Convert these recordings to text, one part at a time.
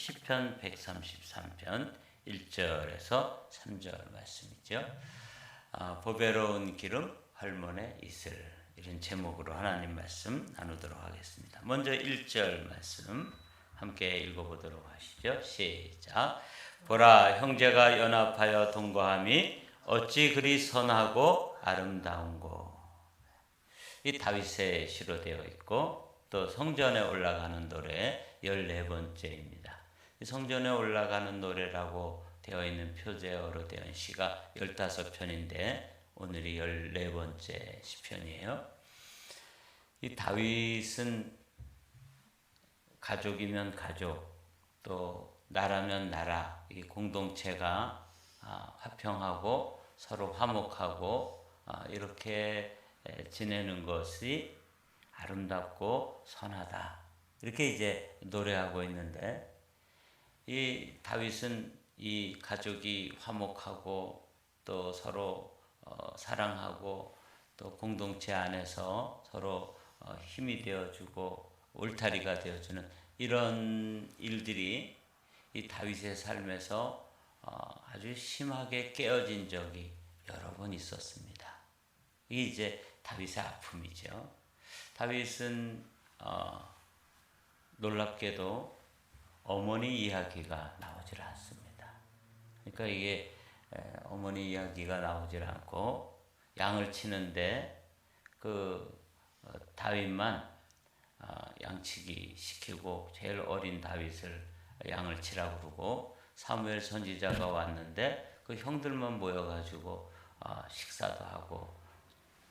시편 133편 1절에서 3절 말씀이죠. 보배로운 기름 활몬에 있을, 이런 제목으로 하나님 말씀 나누도록 하겠습니다. 먼저 1절 말씀 함께 읽어보도록 하시죠. 시작. 보라, 형제가 연합하여 동거함이 어찌 그리 선하고 아름다운고. 이 다윗의 시로 되어 있고 또 성전에 올라가는 노래 14번째입니다. 성전에 올라가는 노래라고 되어 있는 표제어로 되어 있는 시가 15편인데 오늘이 14번째 시편이에요. 이 다윗은 가족이면 가족, 또 나라면 나라, 이 공동체가 화평하고 서로 화목하고 이렇게 지내는 것이 아름답고 선하다, 이렇게 이제 노래하고 있는데, 이 다윗은 이 가족이 화목하고 또 서로 사랑하고 또 공동체 안에서 서로 힘이 되어주고 울타리가 되어주는 이런 일들이 이 다윗의 삶에서 아주 심하게 깨어진 적이 여러 번 있었습니다. 이게 이제 다윗의 아픔이죠. 다윗은 놀랍게도 어머니 이야기가 나오질 않습니다. 그러니까 이게 어머니 이야기가 나오질 않고 양을 치는데 다윗만 양치기 시키고 제일 어린 다윗을 양을 치라고 그러고, 사무엘 선지자가 왔는데 그 형들만 모여가지고 식사도 하고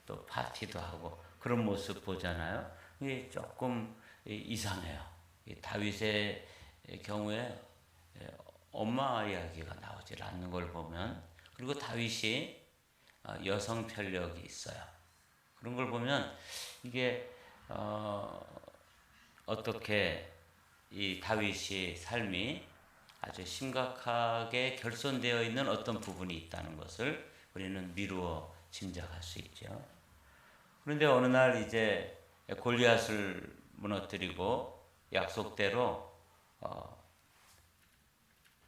또 파티도 하고 그런 모습 보잖아요. 이게 조금 이상해요. 다윗의 경우에 엄마 이야기가 나오질 않는 걸 보면, 그리고 다윗이 여성 편력이 있어요. 그런 걸 보면 이게 어떻게 이 다윗의 삶이 아주 심각하게 결손되어 있는 어떤 부분이 있다는 것을 우리는 미루어 짐작할 수 있죠. 그런데 어느 날 이제 골리앗을 무너뜨리고 약속대로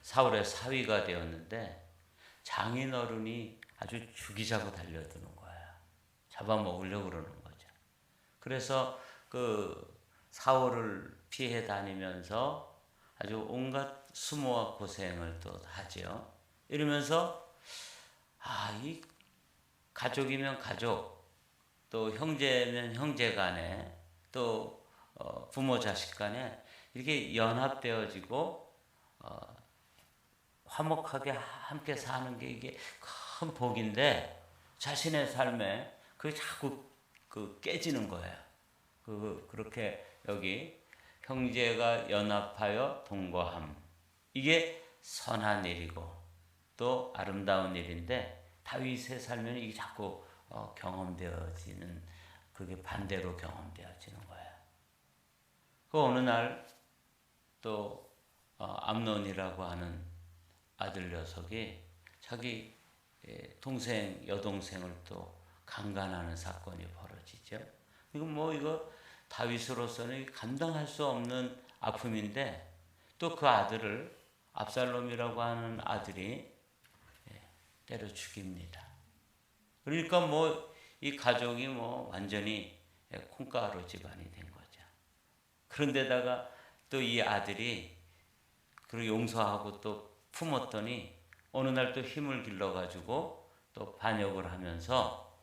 사울의 사위가 되었는데, 장인어른이 아주 죽이자고 달려드는 거예요. 잡아먹으려고 그러는 거죠. 그래서 그 사울을 피해 다니면서 아주 온갖 수모와 고생을 또 하죠. 이러면서 이 가족이면 가족, 또 형제면 형제 간에, 또 부모 자식 간에 이렇게 연합되어지고 화목하게 함께 사는 게 이게 큰 복인데, 자신의 삶에 그게 자꾸 깨지는 거예요. 그렇게 여기 형제가 연합하여 동거함, 이게 선한 일이고 또 아름다운 일인데, 다윗의 삶에는 이게 자꾸 경험되어지는, 그게 반대로 경험되어지는 거예요. 그 어느 날 또 암논이라고 하는 아들 녀석이 자기 여동생을 또 강간하는 사건이 벌어지죠. 이거 다윗으로서는 감당할 수 없는 아픔인데, 또 그 아들을, 압살롬이라고 하는 아들이 때려 죽입니다. 그러니까 이 가족이 완전히 콩가루 집안이 된 거죠. 그런데다가 또 이 아들이 그리고 용서하고 또 품었더니 어느 날 또 힘을 길러가지고 또 반역을 하면서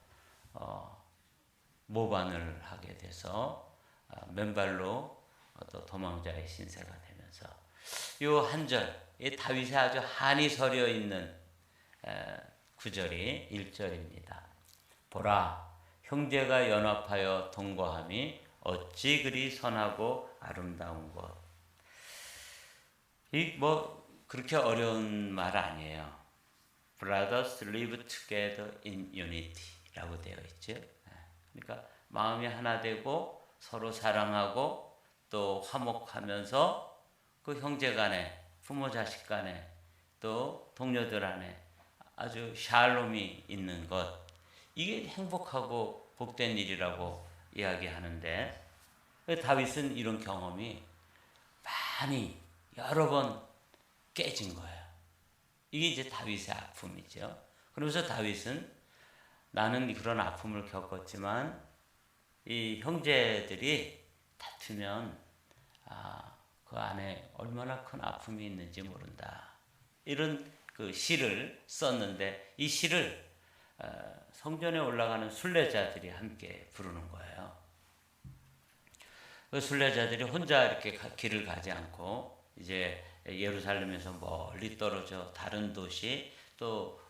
모반을 하게 돼서 맨발로 또 도망자의 신세가 되면서, 요 한 절, 이 다윗의 아주 한이 서려 있는 구절이 1절입니다. 보라, 형제가 연합하여 동거함이 어찌 그리 선하고 아름다운 것. 그렇게 어려운 말 아니에요. Brothers live together in unity 라고 되어 있죠. 그러니까 마음이 하나 되고 서로 사랑하고 또 화목하면서 그 형제 간에, 부모 자식 간에, 또 동료들 안에 아주 샬롬이 있는 것, 이게 행복하고 복된 일이라고 이야기하는데, 다윗은 이런 경험이 많이 여러 번 깨진 거예요. 이게 이제 다윗의 아픔이죠. 그러면서 다윗은 나는 그런 아픔을 겪었지만 이 형제들이 다투면 그 안에 얼마나 큰 아픔이 있는지 모른다. 이런 그 시를 썼는데 이 시를 성전에 올라가는 순례자들이 함께 부르는 거예요. 그 순례자들이 혼자 이렇게 길을 가지 않고 이제 예루살렘에서 멀리 떨어져 다른 도시 또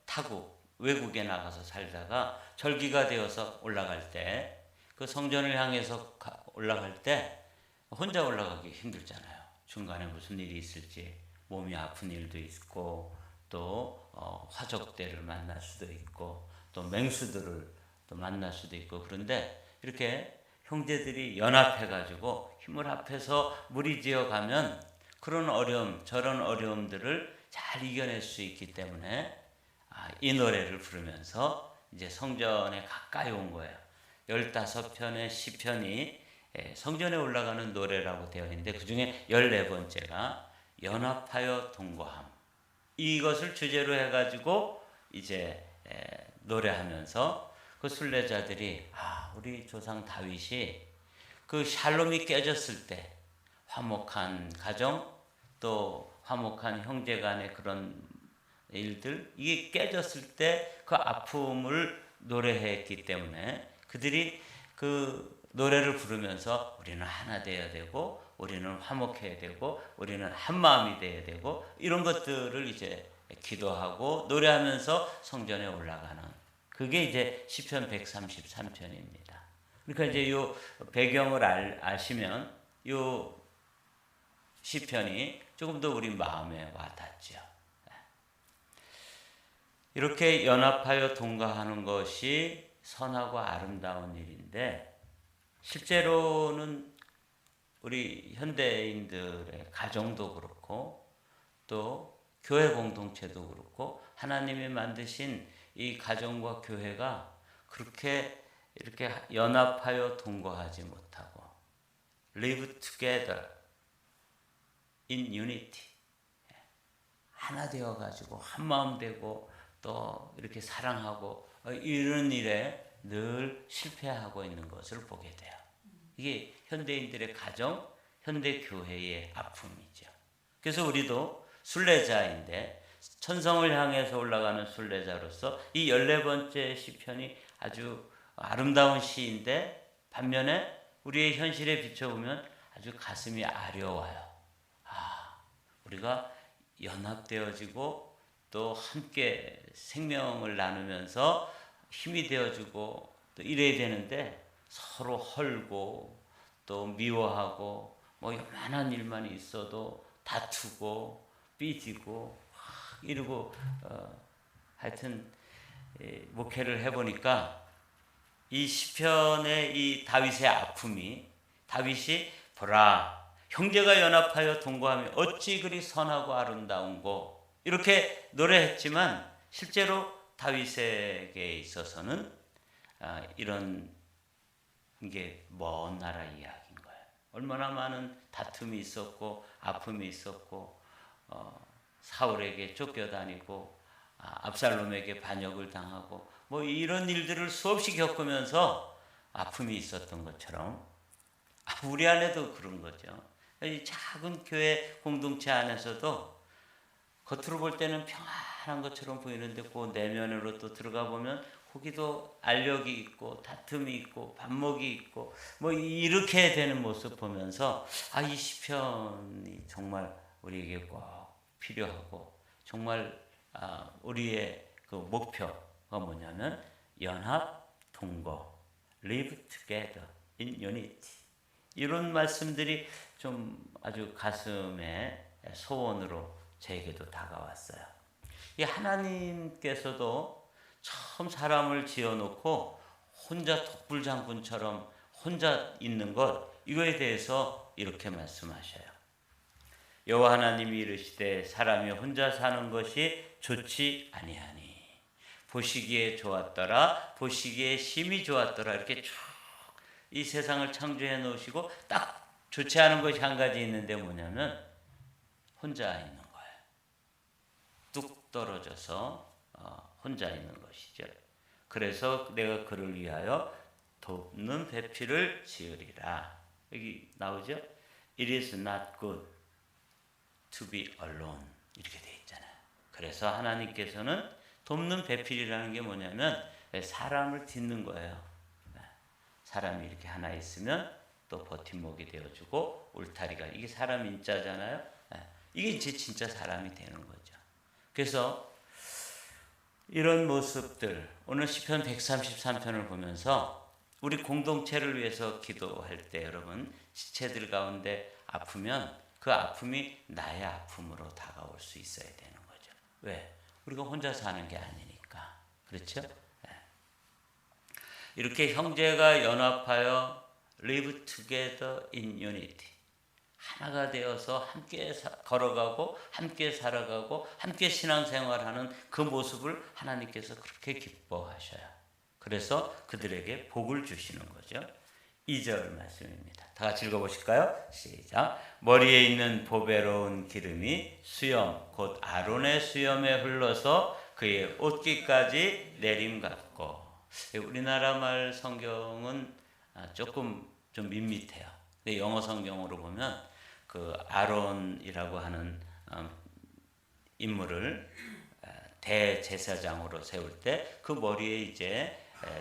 타국 외국에 나가서 살다가 절기가 되어서 올라갈 때 그 성전을 향해서 올라갈 때 혼자 올라가기 힘들잖아요. 중간에 무슨 일이 있을지 몸이 아픈 일도 있고 또 화적대를 만날 수도 있고 또 맹수들을 또 만날 수도 있고 그런데 이렇게 형제들이 연합해가지고 힘을 합해서 무리지어 가면 그런 어려움 저런 어려움들을 잘 이겨낼 수 있기 때문에 이 노래를 부르면서 이제 성전에 가까이 온 거예요. 15편의 시편이 성전에 올라가는 노래라고 되어 있는데 그 중에 14번째가 연합하여 동거함. 이것을 주제로 해가지고 이제 노래하면서 그 순례자들이 우리 조상 다윗이 그 샬롬이 깨졌을 때 화목한 가정 또 화목한 형제 간의 그런 일들 이게 깨졌을 때 그 아픔을 노래했기 때문에 그들이 그 노래를 부르면서 우리는 하나 되어야 되고 우리는 화목해야 되고 우리는 한 마음이 되어야 되고 이런 것들을 이제 기도하고 노래하면서 성전에 올라가는 그게 이제 시편 133편입니다. 그러니까 이제 요 배경을 아시면 요 시편이 조금 더 우리 마음에 와닿죠. 이렇게 연합하여 동거하는 것이 선하고 아름다운 일인데 실제로는 우리 현대인들의 가정도 그렇고 또 교회 공동체도 그렇고 하나님이 만드신 이 가정과 교회가 그렇게 이렇게 연합하여 동거하지 못하고 live together in unity 하나 되어 가지고 한 마음 되고 또 이렇게 사랑하고 이런 일에 늘 실패하고 있는 것을 보게 돼요. 이게 현대인들의 가정, 현대 교회의 아픔이죠. 그래서 우리도 순례자인데 천성을 향해서 올라가는 순례자로서 이 14번째 시편이 아주 아름다운 시인데 반면에 우리의 현실에 비춰보면 아주 가슴이 아려워요. 우리가 연합되어지고 또 함께 생명을 나누면서 힘이 되어주고 또 이래야 되는데 서로 헐고 또 미워하고 뭐 요만한 일만 있어도 다투고 삐지고 이러고 하여튼 목회를 해보니까 이 시편의 이 다윗의 아픔이 다윗이 보라 형제가 연합하여 동거하며 어찌 그리 선하고 아름다운고 이렇게 노래했지만 실제로 다윗에게 있어서는 이런 게 먼 나라 이야기인 거예요. 얼마나 많은 다툼이 있었고 아픔이 있었고 사울에게 쫓겨다니고 압살롬에게 반역을 당하고 뭐 이런 일들을 수없이 겪으면서 아픔이 있었던 것처럼 우리 안에도 그런 거죠. 이 작은 교회 공동체 안에서도 겉으로 볼 때는 평안한 것처럼 보이는데 그 내면으로 또 들어가 보면 거기도 알력이 있고 다툼이 있고 반목이 있고 뭐 이렇게 되는 모습 보면서 이 시편이 정말 우리에게 꼭 필요하고 정말 우리의 그 목표가 뭐냐면 연합, 동거, live together in unity 이런 말씀들이 좀 아주 가슴에 소원으로 저에게도 다가왔어요. 이 하나님께서도 처음 사람을 지어놓고 혼자 독불장군처럼 혼자 있는 것 이거에 대해서 이렇게 말씀하셔요. 여호와 하나님이 이르시되 사람이 혼자 사는 것이 좋지 아니하니 보시기에 좋았더라 보시기에 심히 좋았더라 이렇게 쭉 이 세상을 창조해 놓으시고 딱 좋지 않은 것이 한 가지 있는데 뭐냐면 혼자 있는 거예요. 뚝 떨어져서 혼자 있는 것이죠. 그래서 내가 그를 위하여 돕는 배필을 지으리라. 여기 나오죠? It is not good to be alone. 이렇게 되어 있잖아요. 그래서 하나님께서는 돕는 배필이라는 게 뭐냐면 사람을 딛는 거예요. 사람이 이렇게 하나 있으면 또 버팀목이 되어주고 울타리가, 이게 사람 인자잖아요. 이게 이제 진짜 사람이 되는 거죠. 그래서 이런 모습들, 오늘 시편 133편을 보면서 우리 공동체를 위해서 기도할 때 여러분, 지체들 가운데 아프면 그 아픔이 나의 아픔으로 다가올 수 있어야 되는 거죠. 왜? 우리가 혼자 사는 게 아니니까. 그렇죠? 이렇게 형제가 연합하여 live together in unity, 하나가 되어서 함께 걸어가고 함께 살아가고 함께 신앙생활하는 그 모습을 하나님께서 그렇게 기뻐하셔요. 그래서 그들에게 복을 주시는 거죠. 2절 말씀입니다. 다 같이 읽어보실까요? 시작. 머리에 있는 보배로운 기름이 수염 곧 아론의 수염에 흘러서 그의 옷깃까지 내림같고. 우리나라 말 성경은 조금 좀 밋밋해요. 근데 영어 성경으로 보면 그 아론이라고 하는 인물을 대제사장으로 세울 때 그 머리에 이제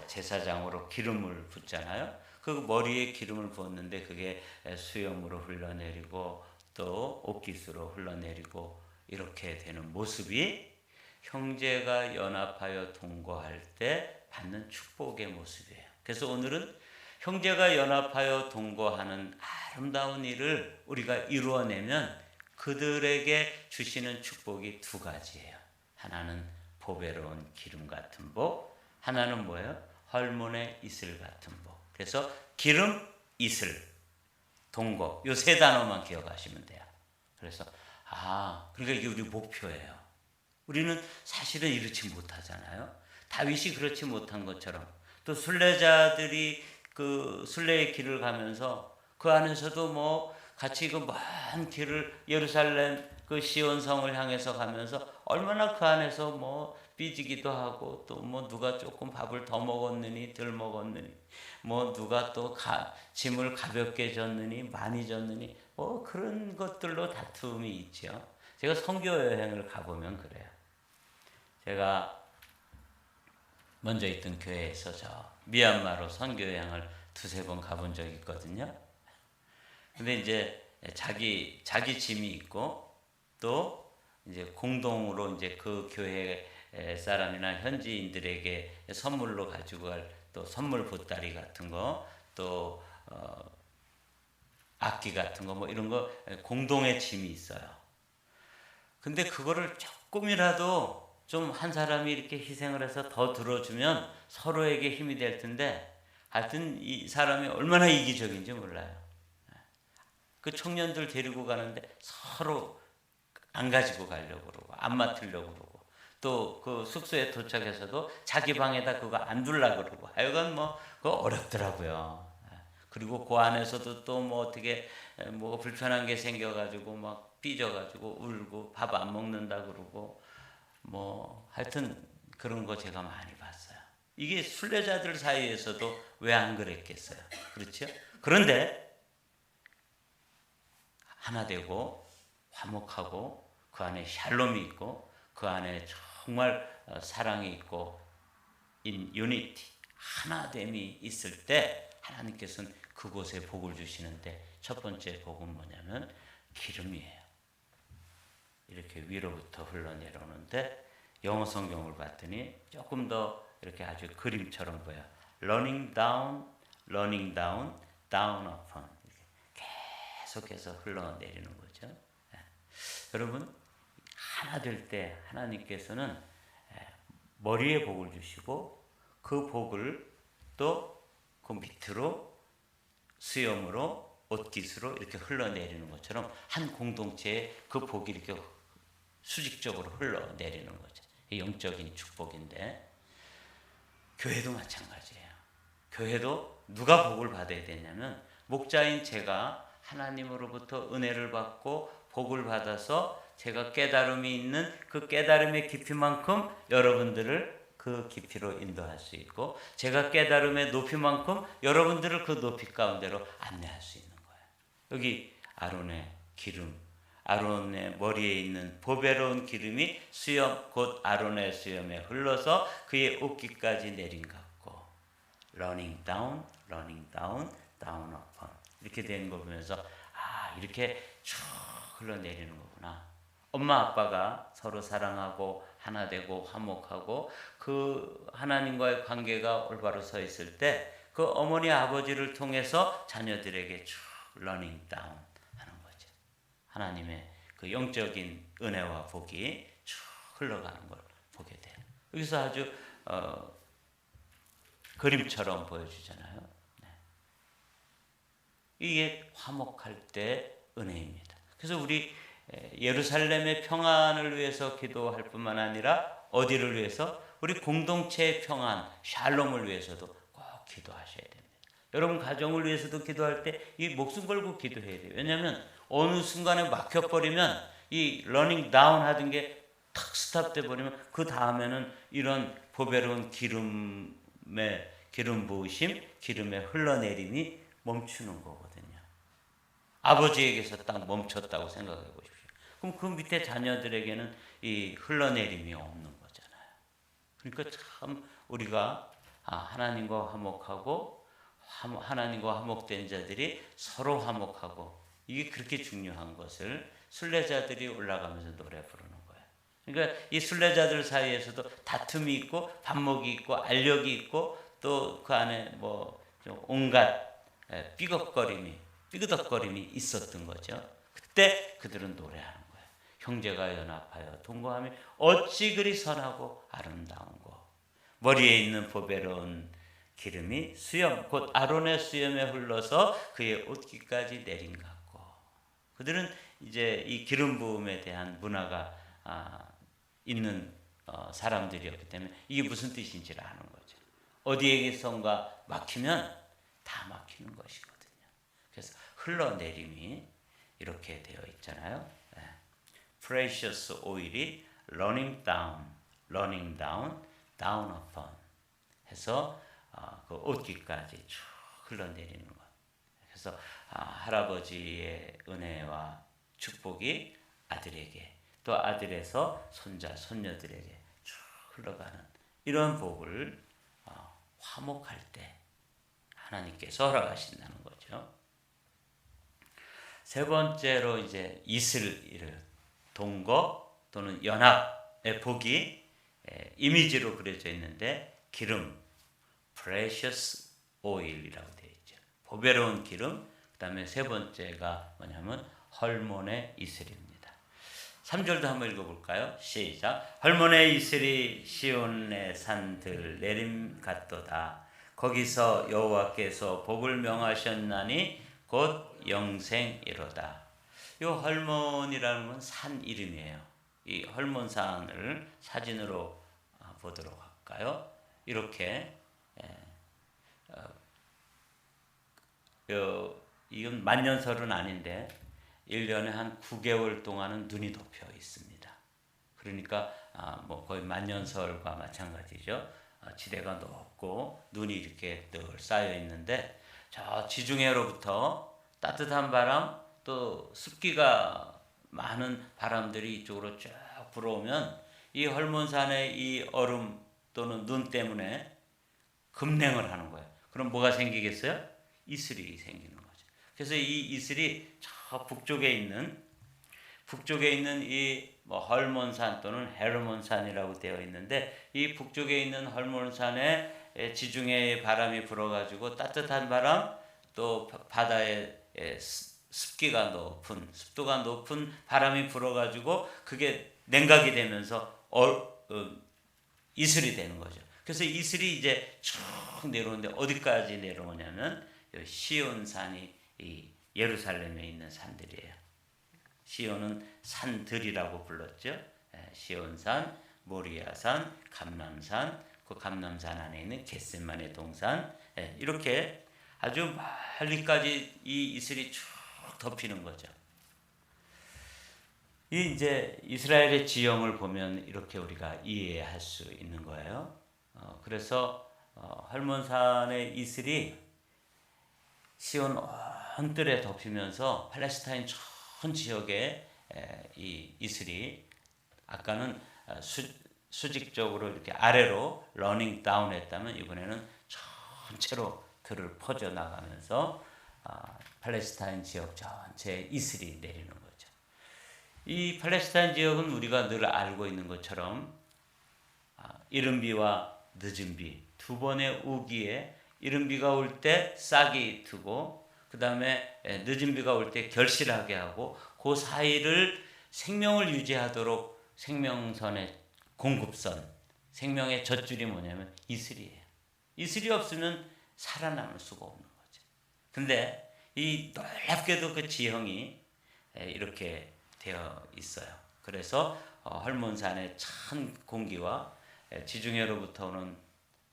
제사장으로 기름을 붓잖아요. 그 머리에 기름을 부었는데 그게 수염으로 흘러내리고 또 옷깃으로 흘러내리고 이렇게 되는 모습이 형제가 연합하여 동거할 때 받는 축복의 모습이에요. 그래서 오늘은 형제가 연합하여 동거하는 아름다운 일을 우리가 이루어내면 그들에게 주시는 축복이 두 가지예요. 하나는 보배로운 기름 같은 복, 하나는 뭐예요? 헐몬의 이슬 같은 복. 그래서 기름, 이슬, 동거, 이 세 단어만 기억하시면 돼요. 그래서 그러니까 이게 우리 목표예요. 우리는 사실은 이렇지 못하잖아요. 다윗이 그렇지 못한 것처럼 또 순례자들이 그 순례의 길을 가면서 그 안에서도 뭐 같이 그 먼 길을 예루살렘 그 시온성을 향해서 가면서 얼마나 그 안에서 뭐 삐지기도 하고 또 뭐 누가 조금 밥을 더 먹었느니 덜 먹었느니 뭐 누가 또 짐을 가볍게 졌느니 많이 졌느니 뭐 그런 것들로 다툼이 있죠. 제가 선교 여행을 가보면 그래요. 제가 먼저 있던 교회에서 저 미얀마로 선교 여행을 두세 번 가본 적이 있거든요. 근데 이제 자기 짐이 있고 또 이제 공동으로 이제 그 교회 사람이나 현지인들에게 선물로 가지고 갈 또 선물 보따리 같은 거, 또 악기 같은 거 뭐 이런 거 공동의 짐이 있어요. 근데 그거를 조금이라도 좀 한 사람이 이렇게 희생을 해서 더 들어주면 서로에게 힘이 될 텐데 하여튼 이 사람이 얼마나 이기적인지 몰라요. 그 청년들 데리고 가는데 서로 안 가지고 가려고 그러고 안 맡으려고 그러고 또 그 숙소에 도착해서도 자기 방에다 그거 안 둘라고 그러고 하여간 뭐 그거 어렵더라고요. 그리고 그 안에서도 또 뭐 어떻게 뭐 불편한 게 생겨가지고 막 삐져가지고 울고 밥 안 먹는다 그러고 뭐 하여튼 그런 거 제가 많이 봤어요. 이게 순례자들 사이에서도 왜 안 그랬겠어요? 그렇죠? 그런데 하나 되고 화목하고 그 안에 샬롬이 있고 그 안에 정말 사랑이 있고 in unity 하나됨이 있을 때 하나님께서는 그곳에 복을 주시는데 첫 번째 복은 뭐냐면 기름이에요. 이렇게 위로부터 흘러내려오는데 영어 성경을 봤더니 조금 더 이렇게 아주 그림처럼 보여. running down, down upon 이렇게 계속해서 흘러내리는 거죠. 여러분 하나 될 때 하나님께서는 머리에 복을 주시고 그 복을 또 그 밑으로 수염으로 옷깃으로 이렇게 흘러내리는 것처럼 한 공동체에 그 복이 이렇게 수직적으로 흘러내리는 거죠. 영적인 축복인데 교회도 마찬가지예요. 교회도 누가 복을 받아야 되냐면 목자인 제가 하나님으로부터 은혜를 받고 복을 받아서 제가 깨달음이 있는 그 깨달음의 깊이만큼 여러분들을 그 깊이로 인도할 수 있고, 제가 깨달음의 높이만큼 여러분들을 그 높이 가운데로 안내할 수 있는 거예요. 여기 아론의 기름, 아론의 머리에 있는 보배로운 기름이 수염 곧 아론의 수염에 흘러서 그의 옷깃까지 내린 것 같고, running down, down upon 이렇게 되는 거 보면서 이렇게 쭉 흘러내리는 거구나. 엄마 아빠가 서로 사랑하고 하나 되고 화목하고 그 하나님과의 관계가 올바로 서 있을 때 그 어머니 아버지를 통해서 자녀들에게 쭉 running down 하는 거죠. 하나님의 그 영적인 은혜와 복이 쭉 흘러가는 걸 보게 돼요. 여기서 아주 그림처럼 보여주잖아요. 네. 이게 화목할 때 은혜입니다. 그래서 우리 예루살렘의 평안을 위해서 기도할 뿐만 아니라 어디를 위해서? 우리 공동체의 평안, 샬롬을 위해서도 꼭 기도하셔야 됩니다. 여러분 가정을 위해서도 기도할 때 이 목숨 걸고 기도해야 돼요. 왜냐하면 어느 순간에 막혀버리면 이 러닝 다운 하던 게 탁 스탑돼 버리면 그 다음에는 이런 보배로운 기름의 기름 부으심, 기름의 흘러내림이 멈추는 거거든요. 아버지에게서 딱 멈췄다고 생각해 보십시오. 그럼 그 밑에 자녀들에게는 이 흘러내림이 없는 거잖아요. 그러니까 참 우리가 하나님과 화목하고 하나님과 화목된 자들이 서로 화목하고, 이게 그렇게 중요한 것을 순례자들이 올라가면서 노래 부르는 거예요. 그러니까 이 순례자들 사이에서도 다툼이 있고 반목이 있고 알력이 있고 또 그 안에 뭐 온갖 삐걱거림이 있었던 거죠. 그때 그들은 노래하는 거예요. 형제가 연합하여 동거하며 어찌 그리 선하고 아름다운고, 머리에 있는 보배로운 기름이 수염 곧 아론의 수염에 흘러서 그의 옷깃까지 내린 것 같고, 그들은 이제 이 기름 부음에 대한 문화가 있는 사람들이었기 때문에 이게 무슨 뜻인지를 아는 거죠. 어디에선가 막히면 다 막히는 것이거든요. 그래서 흘러내림이 이렇게 되어 있잖아요. Precious oil이 running down upon 해서 그 옷깃까지 쭉 흘러내리는 것. 그래서 할아버지의 은혜와 축복이 아들에게, 또 아들에서 손자 손녀들에게 쭉 흘러가는 이런 복을 화목할 때 하나님께서 허락하신다는 거죠. 세 번째로 이제 이슬, 동거 또는 연합의 복이 이미지로 그려져 있는데, 기름, precious oil이라고 되어 있죠. 보배로운 기름. 그 다음에 세 번째가 뭐냐면 헐몬의 이슬입니다. 3절도 한번 읽어볼까요? 시작. 헐몬의 이슬이 시온의 산들 내림 같도다. 거기서 여호와께서 복을 명하셨나니 곧 영생이로다. 이 헐몬이라는 건 산 이름이에요. 이 헐몬산을 사진으로 보도록 할까요? 이렇게 이건 만년설은 아닌데 1년에 한 9개월 동안은 눈이 덮여 있습니다. 그러니까 뭐 거의 만년설과 마찬가지죠. 지대가 높고 눈이 이렇게 늘 쌓여 있는데, 저 지중해로부터 따뜻한 바람 또 습기가 많은 바람들이 이쪽으로 쭉 불어오면 이 헐몬산의 이 얼음 또는 눈 때문에 급냉을 하는 거예요. 그럼 뭐가 생기겠어요? 이슬이 생기는 거죠. 그래서 이 이슬이 저 북쪽에 있는 이 헐몬산 또는 헤르몬산이라고 되어 있는데, 이 북쪽에 있는 헐몬산에 지중해의 바람이 불어가지고 따뜻한 바람, 또 바다에 습도가 높은 바람이 불어가지고 그게 냉각이 되면서 이슬이 되는 거죠. 그래서 이슬이 이제 쭉 내려오는데 어디까지 내려오냐면 시온산이 이 예루살렘에 있는 산들이에요. 시온은 산들이라고 불렀죠. 시온산, 모리아산, 감람산, 그 감람산 안에 있는 겟세마네 동산, 이렇게 아주 멀리까지 이 이슬이 쭉 덮이는 거죠. 이 이제 이스라엘의 지형을 보면 이렇게 우리가 이해할 수 있는 거예요. 그래서 헐몬산의 이슬이 시온 온 뜰에 덮이면서 팔레스타인 전 지역에 이 이슬이 아까는 수직적으로 이렇게 아래로 러닝 다운 했다면 이번에는 전체로 들을 퍼져 나가면서 팔레스타인 지역 전체에 이슬이 내리는 거죠. 이 팔레스타인 지역은 우리가 늘 알고 있는 것처럼 이른 비와 늦은 비 두 번의 우기에 이른 비가 올 때 싹이 트고 그 다음에 늦은 비가 올 때 결실하게 하고 그 사이를 생명을 유지하도록 생명선의 공급선, 생명의 젖줄이 뭐냐면 이슬이에요. 이슬이 없으면 살아남을 수가 없는 거죠. 근데 이 놀랍게도 그 지형이 이렇게 되어 있어요. 그래서 헐몬산의 찬 공기와 지중해로부터 오는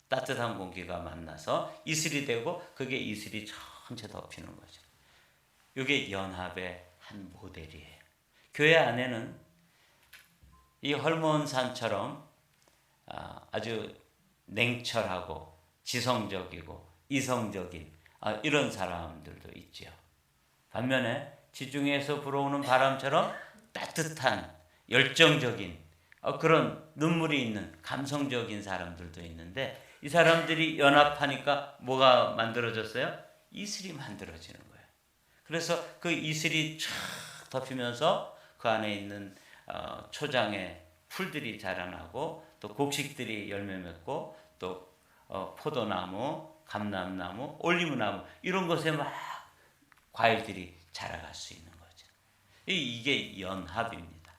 따뜻한 공기가 만나서 이슬이 되고 그게 이슬이 전체 덮이는 거죠. 이게 연합의 한 모델이에요. 교회 안에는 이 헐몬산처럼 아주 냉철하고 지성적이고 이성적인 이런 사람들도 있죠. 반면에 지중해에서 불어오는 바람처럼 따뜻한 열정적인 그런 눈물이 있는 감성적인 사람들도 있는데 이 사람들이 연합하니까 뭐가 만들어졌어요? 이슬이 만들어지는 거예요. 그래서 그 이슬이 쫙 덮이면서 그 안에 있는 초장에 풀들이 자라나고 또 곡식들이 열매 맺고 또 포도나무, 감람나무, 올리브나무 이런 것에 막 과일들이 자라갈 수 있는 거죠. 이게 연합입니다.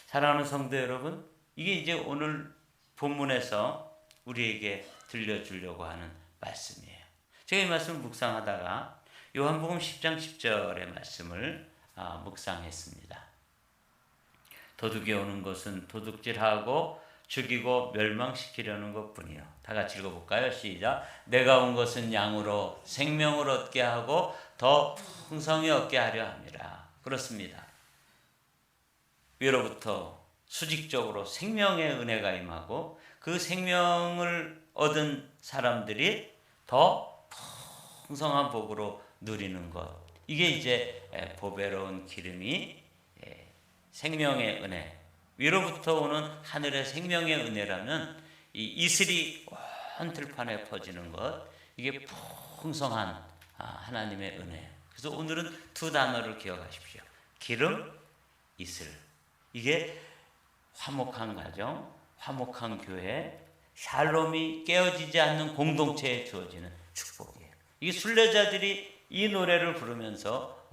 사랑하는 성도 여러분, 이게 이제 오늘 본문에서 우리에게 들려주려고 하는 말씀이에요. 제가 이 말씀을 묵상하다가 요한복음 10장 10절의 말씀을 묵상했습니다. 도둑이 오는 것은 도둑질하고 죽이고 멸망시키려는 것뿐이요. 다 같이 읽어볼까요? 시작. 내가 온 것은 양으로 생명을 얻게 하고 더 풍성히 얻게 하려 함이라. 그렇습니다. 위로부터 수직적으로 생명의 은혜가 임하고 그 생명을 얻은 사람들이 더 풍성한 복으로 누리는 것. 이게 이제 보배로운 기름이 생명의 은혜. 위로부터 오는 하늘의 생명의 은혜라면 이 이슬이 온 들판에 퍼지는 것. 이게 풍성한 하나님의 은혜. 그래서 오늘은 두 단어를 기억하십시오. 기름, 이슬. 이게 화목한 가정, 화목한 교회, 샬롬이 깨어지지 않는 공동체에 주어지는 축복이에요. 이게 순례자들이 이 노래를 부르면서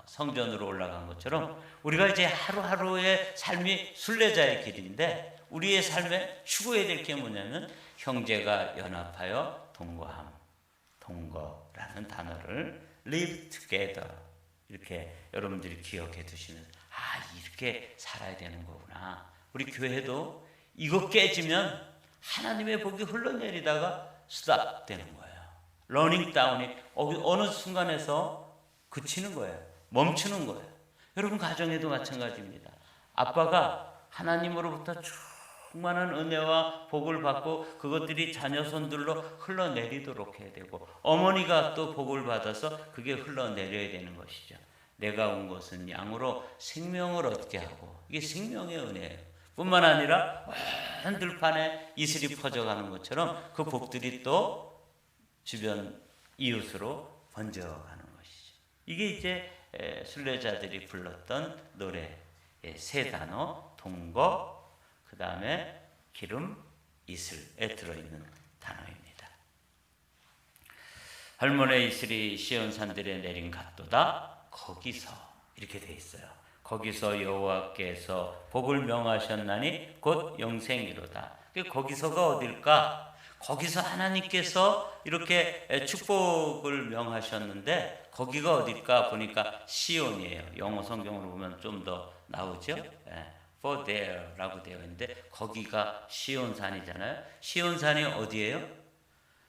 성전으로 올라간 것처럼 우리가 이제 하루하루의 삶이 순례자의 길인데 우리의 삶에 추구해야 될 게 뭐냐면 형제가 연합하여 동거함, 동거라는 단어를 live together 이렇게 여러분들이 기억해 두시면 이렇게 살아야 되는 거구나. 우리 교회도 이거 깨지면 하나님의 복이 흘러내리다가 스탑 되는 거예요. 러닝 다운이 어느 순간에서 그치는 거예요. 멈추는 거예요. 여러분 가정에도 마찬가지입니다. 아빠가 하나님으로부터 충만한 은혜와 복을 받고 그것들이 자녀 손들로 흘러내리도록 해야 되고 어머니가 또 복을 받아서 그게 흘러내려야 되는 것이죠. 내가 온 것은 양으로 생명을 얻게 하고 이게 생명의 은혜예요. 뿐만 아니라 온 들판에 이슬이 퍼져가는 것처럼 그 복들이 또 주변 이웃으로 번져가는 것이죠. 이게 이제 순례자들이 불렀던 노래 세 단어 동거 그 다음에 기름 이슬에 들어있는 단어입니다. 헐몬의 이슬이 시온 산들에 내린 같도다. 거기서 이렇게 돼 있어요. 거기서 여호와께서 복을 명하셨나니 곧 영생이로다. 거기서가 어딜까? 거기서 하나님께서 이렇게 축복을 명하셨는데 거기가 어딜까 보니까 시온이에요. 영어 성경으로 보면 좀 더 나오죠. For there라고 되어 있는데 거기가 시온산이잖아요. 시온산이 어디예요?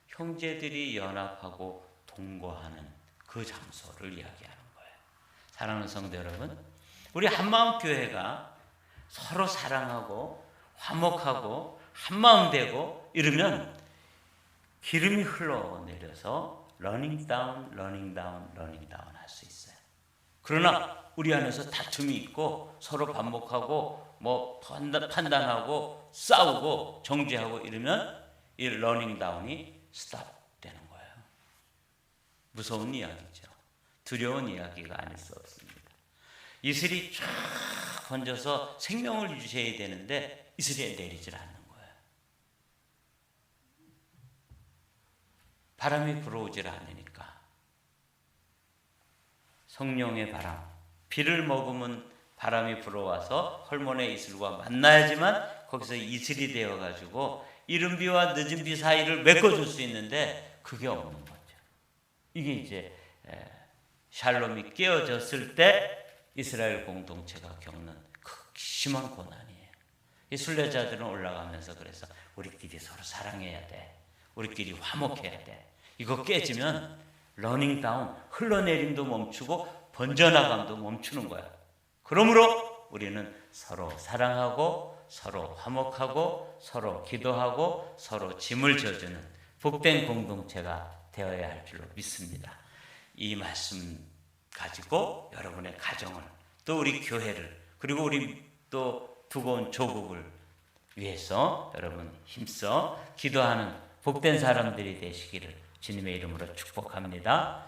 형제들이 연합하고 동거하는 그 장소를 이야기하는 거예요. 사랑하는 성도 여러분, 우리 한마음 교회가 서로 사랑하고 화목하고 한마음 되고 이러면 기름이 흘러내려서 러닝 다운 할 수 있어요. 그러나 우리 안에서 다툼이 있고 서로 반목하고 뭐 판단하고 싸우고 정죄하고 이러면 이 러닝 다운이 스탑 되는 거예요. 무서운 이야기죠. 두려운 이야기가 아닐 수 없습니다. 이슬이 쫙 번져서 생명을 유지해야 되는데 이슬이 내리질 않는 거예요. 바람이 불어오질 않으니까. 성령의 바람, 비를 머금은 바람이 불어와서 헐몬의 이슬과 만나야지만 거기서 이슬이 되어가지고 이른 비와 늦은 비 사이를 메꿔줄 수 있는데 그게 없는 거죠. 이게 이제 샬롬이 깨어졌을 때 이스라엘 공동체가 겪는 극심한 고난이에요. 이 순례자들은 올라가면서 그래서 우리끼리 서로 사랑해야 돼. 우리끼리 화목해야 돼. 이거 깨지면 러닝 다운, 흘러내림도 멈추고 번져나감도 멈추는 거야. 그러므로 우리는 서로 사랑하고 서로 화목하고 서로 기도하고 서로 짐을 져주는 복된 공동체가 되어야 할 줄로 믿습니다. 이 말씀 가지고 여러분의 가정을 또 우리 교회를 그리고 우리 또 두고 온 조국을 위해서 여러분 힘써 기도하는 복된 사람들이 되시기를 주님의 이름으로 축복합니다.